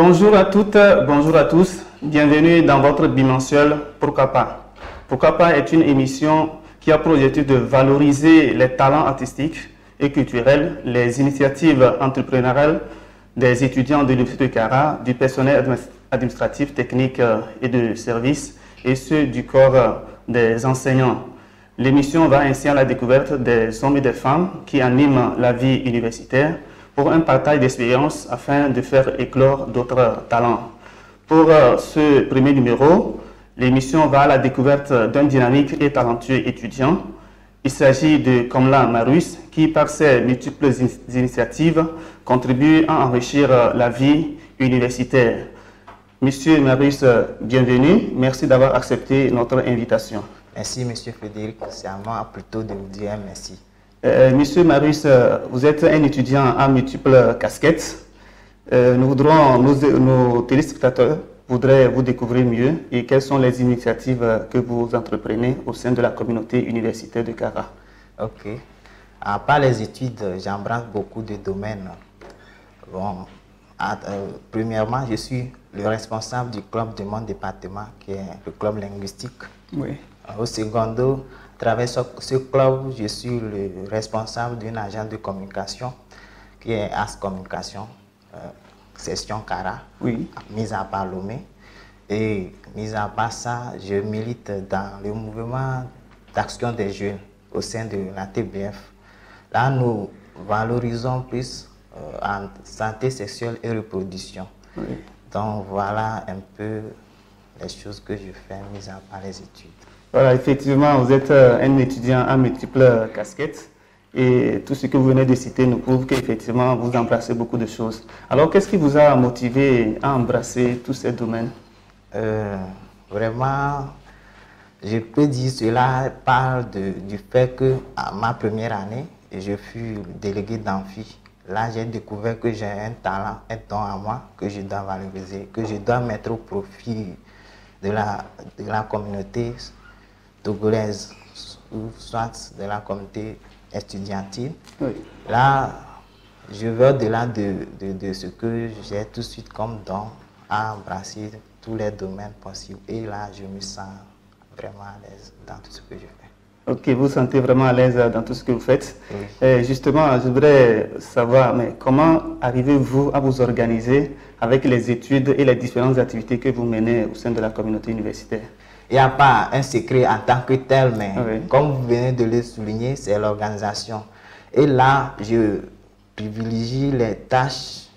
Bonjour à toutes, bonjour à tous. Bienvenue dans votre bimensuel Pourquoi pas. Pourquoi pas est une émission qui a pour objectif de valoriser les talents artistiques et culturels, les initiatives entrepreneuriales des étudiants de l'Université de Kara, du personnel administratif, technique et de service, et ceux du corps des enseignants. L'émission va ainsi à la découverte des hommes et des femmes qui animent la vie universitaire pour un partage d'expériences afin de faire éclore d'autres talents. Pour ce premier numéro, l'émission va à la découverte d'un dynamique et talentueux étudiant. Il s'agit de Komla Marus qui, par ses multiples initiatives, contribue à enrichir la vie universitaire. Monsieur Marus, bienvenue. Merci d'avoir accepté notre invitation. Merci, Monsieur Frédéric. C'est à moi plutôt de vous dire merci. Monsieur Marus, vous êtes un étudiant à multiples casquettes. Nos téléspectateurs voudraient vous découvrir mieux et quelles sont les initiatives que vous entreprenez au sein de la communauté universitaire de Kara. Ok. À part les études, j'embrasse beaucoup de domaines. Bon, premièrement, je suis le responsable du club de mon département, qui est le club linguistique. Oui. Au secondo, à travers ce club, je suis le responsable d'une agence de communication qui est As Communication, Session Kara, Oui. mise à part Lomé. Et mis à part ça, je milite dans le mouvement d'action des jeunes au sein de la TBF. Là, nous valorisons plus en santé sexuelle et reproduction. Oui. Donc voilà un peu les choses que je fais, mis à part les études. Voilà, effectivement, vous êtes un étudiant à multiples casquettes et tout ce que vous venez de citer nous prouve qu'effectivement vous embrassez beaucoup de choses. Alors, qu'est-ce qui vous a motivé à embrasser tous ces domaines? Vraiment, je peux dire cela parle du fait que à ma première année, je fus délégué d'amphi. Là, j'ai découvert que j'ai un talent, un don à moi que je dois valoriser, que je dois mettre au profit de la communauté togolaise ou soit de la communauté estudiantine. Oui. Là, je vais au-delà de ce que j'ai tout de suite comme don à embrasser tous les domaines possibles. Et là, je me sens vraiment à l'aise dans tout ce que je fais. Ok, vous vous sentez vraiment à l'aise dans tout ce que vous faites. Oui. Justement, je voudrais savoir, mais comment arrivez-vous à vous organiser avec les études et les différentes activités que vous menez au sein de la communauté universitaire? Il n'y a pas un secret en tant que tel, mais Oui. comme vous venez de le souligner, c'est l'organisation. Et là, je privilégie les tâches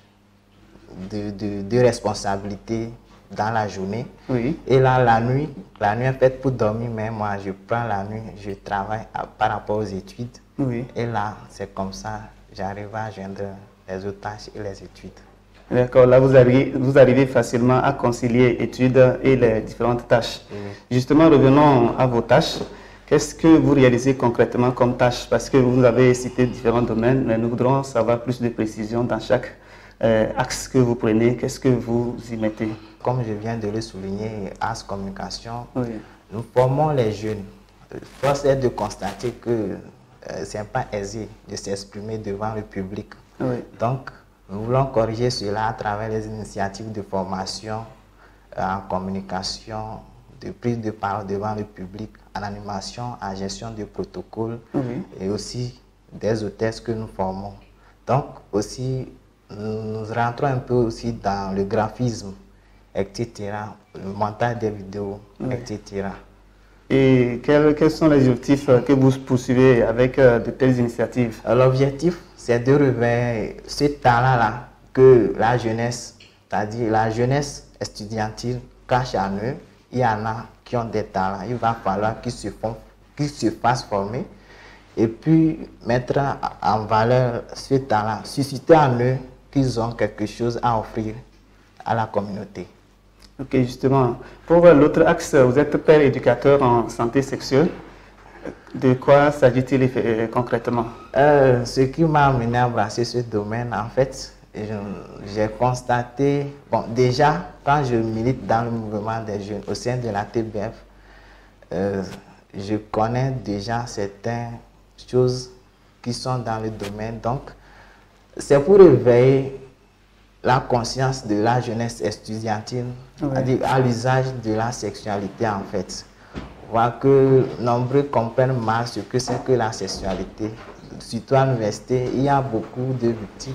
de responsabilité dans la journée. Oui. Et là, la nuit est faite pour dormir, mais moi, je prends la nuit, je travaille par rapport aux études. Oui. Et là, c'est comme ça, j'arrive à joindre les autres tâches et les études. D'accord, là vous arrivez facilement à concilier études et les différentes tâches. Oui. Justement, revenons à vos tâches. Qu'est-ce que vous réalisez concrètement comme tâches? Parce que vous avez cité différents domaines, mais nous voudrons savoir plus de précision dans chaque axe que vous prenez. Qu'est-ce que vous y mettez? Comme je viens de le souligner, As Communication, Oui. nous formons les jeunes. Force est de constater que ce n'est pas aisé de s'exprimer devant le public. Oui. Donc, nous voulons corriger cela à travers les initiatives de formation en communication, de prise de parole devant le public, en animation, en gestion de protocoles, Oui. et aussi des hôtesses que nous formons. Donc, aussi, nous rentrons un peu aussi dans le graphisme, etc., le montage des vidéos, Oui. etc. Et quels sont les objectifs que vous poursuivez avec de telles initiatives? L'objectif, c'est de réveiller ce talent-là que la jeunesse, c'est-à-dire la jeunesse estudiantine, cache en eux. Il y en a qui ont des talents. Il va falloir qu'ils se fassent former et puis mettre en valeur ce talent, susciter en eux qu'ils ont quelque chose à offrir à la communauté. Ok, justement. Pour l'autre axe, vous êtes père éducateur en santé sexuelle. De quoi s'agit-il concrètement? Ce qui m'a amené à embrasser ce domaine, en fait, j'ai constaté, bon, déjà, quand je milite dans le mouvement des jeunes au sein de la TBF, je connais déjà certaines choses qui sont dans le domaine. Donc, c'est pour éveiller la conscience de la jeunesse estudiantine, c'est-à-dire à l'usage de la sexualité en fait. Voir que nombreux comprennent mal ce que c'est que la sexualité. Surtout à l'université, il y a beaucoup de victimes,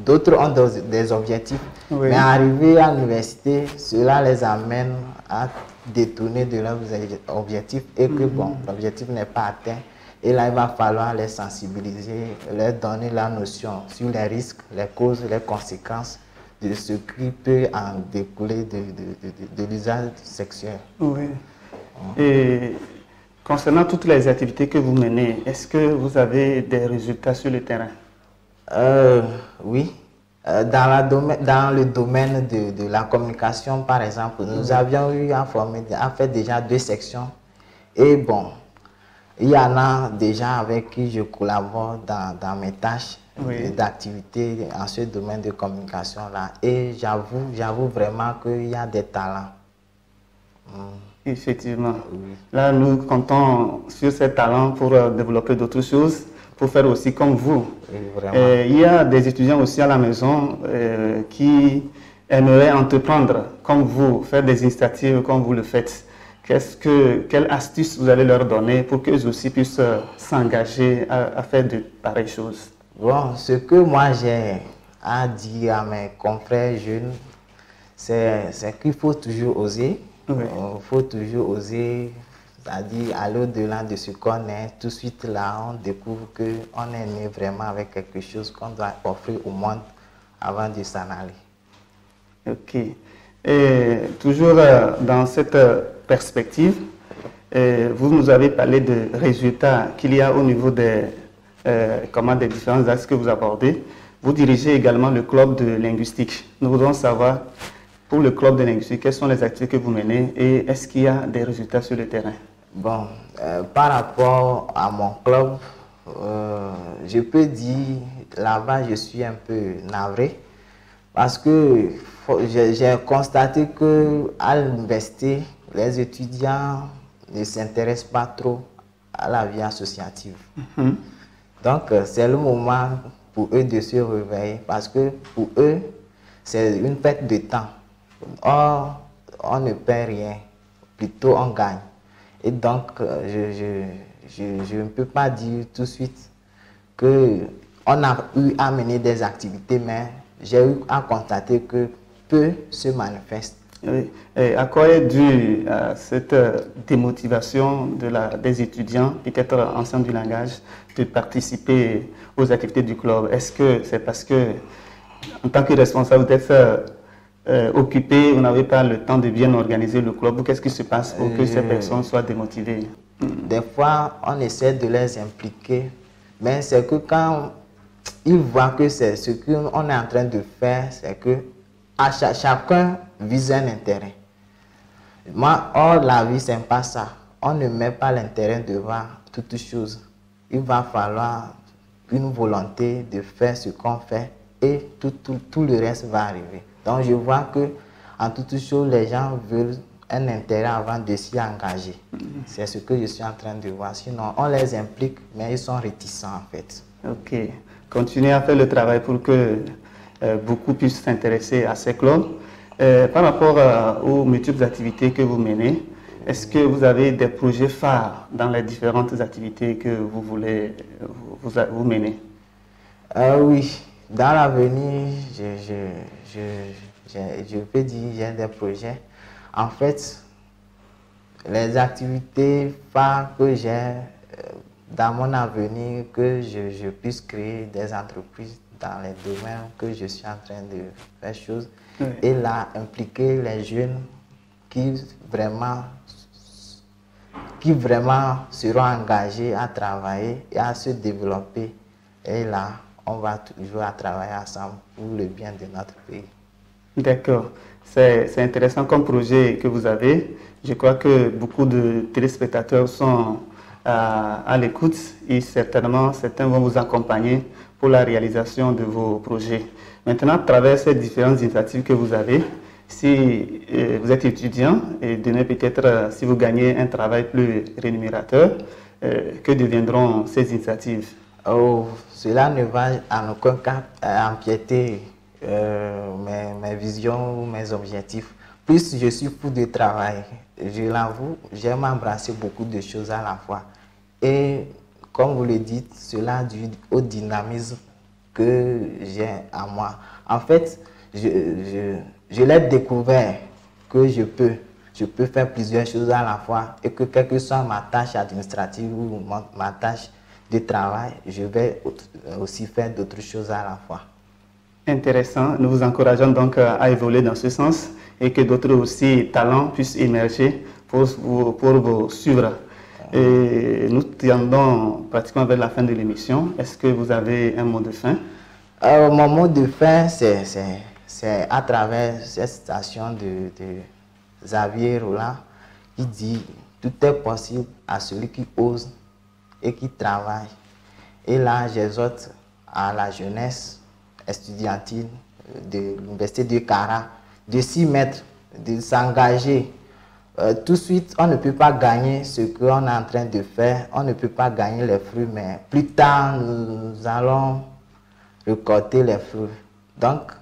d'autres ont des objectifs, mais arriver à l'université, cela les amène à détourner de leurs objectifs et que bon, l'objectif n'est pas atteint. Et là, il va falloir les sensibiliser, leur donner la notion sur les risques, les causes, les conséquences de ce qui peut en découler de l'usage sexuel. Oui. Et concernant toutes les activités que vous menez, est-ce que vous avez des résultats sur le terrain? Oui. Dans le domaine de la communication, par exemple, nous avions eu à faire déjà 2 sections. Et bon, il y en a déjà avec qui je collabore dans mes tâches d'activité en ce domaine de communication-là. Et j'avoue vraiment qu'il y a des talents. Effectivement. Oui. Là, nous comptons sur ces talents pour développer d'autres choses, pour faire aussi comme vous. Oui, il y a des étudiants aussi à la maison qui aimeraient entreprendre comme vous, faire des initiatives comme vous le faites. Quelle astuce vous allez leur donner pour qu'eux aussi puissent s'engager à faire de pareilles choses? Bon, ce que moi j'ai à dire à mes confrères jeunes, c'est qu'il faut toujours oser. Il faut toujours oser, c'est-à-dire aller au-delà de ce qu'on est. Tout de suite là, on découvre qu'on est né vraiment avec quelque chose qu'on doit offrir au monde avant de s'en aller. Ok. Et toujours dans cette perspective, vous nous avez parlé de résultats qu'il y a au niveau des différents axes que vous abordez. Vous dirigez également le club de linguistique. Nous voudrons savoir, pour le club de linguistique, quelles sont les activités que vous menez et est-ce qu'il y a des résultats sur le terrain? Bon, par rapport à mon club, je peux dire, là-bas, je suis un peu navré parce que j'ai constaté qu'à l'université, les étudiants ne s'intéressent pas trop à la vie associative. Donc, c'est le moment pour eux de se réveiller parce que pour eux, c'est une perte de temps. Or, on ne perd rien, plutôt on gagne. Et donc, je ne peux pas dire tout de suite qu'on a eu à mener des activités, mais j'ai eu à constater que peu se manifestent. Oui. Et à quoi est due cette démotivation des étudiants, peut-être enseignants du langage, de participer aux activités du club? Est-ce que c'est parce que, en tant que responsable, vous êtes occupé, vous n'avez pas le temps de bien organiser le club, ou qu'est-ce qui se passe pour que ces personnes soient démotivées? Des fois, on essaie de les impliquer, mais c'est que quand ils voient que c'est ce qu'on est en train de faire, c'est que chacun vise un intérêt. Or, la vie, ce n'est pas ça. On ne met pas l'intérêt devant toutes choses. Il va falloir une volonté de faire ce qu'on fait et tout le reste va arriver. Donc, je vois que en toutes choses, les gens veulent un intérêt avant de s'y engager. C'est ce que je suis en train de voir. Sinon, on les implique, mais ils sont réticents en fait. Ok. Continuez à faire le travail pour que beaucoup puissent s'intéresser à ces clubs. Par rapport aux multiples activités que vous menez, est-ce que vous avez des projets phares dans les différentes activités que vous voulez vous mener? Oui, dans l'avenir, je peux dire que j'ai des projets. En fait, les activités phares que j'ai dans mon avenir, que je puisse créer des entreprises dans les domaines que je suis en train de faire choses. Et là, impliquer les jeunes qui vraiment seront engagés à travailler et à se développer. Et là, on va toujours à travailler ensemble pour le bien de notre pays. D'accord. C'est intéressant comme projet que vous avez. Je crois que beaucoup de téléspectateurs sont à l'écoute et certainement certains vont vous accompagner pour la réalisation de vos projets. Maintenant, à travers ces différentes initiatives que vous avez, si vous êtes étudiant et demain peut-être si vous gagnez un travail plus rémunérateur, que deviendront ces initiatives? Oh, cela ne va en aucun cas empiéter mes visions ou mes objectifs. Plus je suis fou de travail, je l'avoue, j'aime embrasser beaucoup de choses à la fois. Et comme vous le dites, cela dû au dynamisme que j'ai en moi. En fait, je l'ai découvert que je peux faire plusieurs choses à la fois et que quelle que soit ma tâche administrative ou ma tâche de travail, je vais aussi faire d'autres choses à la fois. Intéressant. Nous vous encourageons donc à évoluer dans ce sens et que d'autres aussi talents puissent émerger pour vous suivre. Et nous tendons pratiquement vers la fin de l'émission. Est-ce que vous avez un mot de fin? Mon mot de fin, c'est à travers cette citation de Xavier Roland qui dit « Tout est possible à celui qui ose et qui travaille ». Et là, j'exhorte à la jeunesse estudiantine de l'Université de Kara de s'y mettre, de s'engager. Tout de suite, on ne peut pas gagner ce qu'on est en train de faire, on ne peut pas gagner les fruits, mais plus tard, nous allons récolter les fruits. Donc,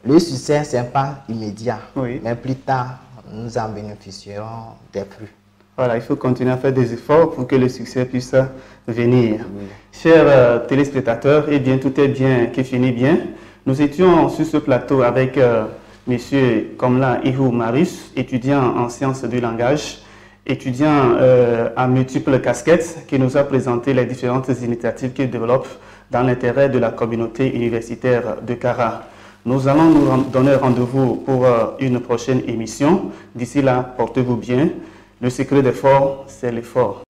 le succès, ce n'est pas immédiat, oui, mais plus tard, nous en bénéficierons des fruits. Voilà, il faut continuer à faire des efforts pour que le succès puisse venir. Oui. Chers téléspectateurs, eh bien, tout est bien qui finit bien. Nous étions sur ce plateau avec M. Komla Ihou Marius, étudiant en sciences du langage, étudiant à multiples casquettes, qui nous a présenté les différentes initiatives qu'il développe dans l'intérêt de la communauté universitaire de Kara. Nous allons nous donner rendez-vous pour une prochaine émission. D'ici là, portez-vous bien. Le secret des forts, c'est l'effort.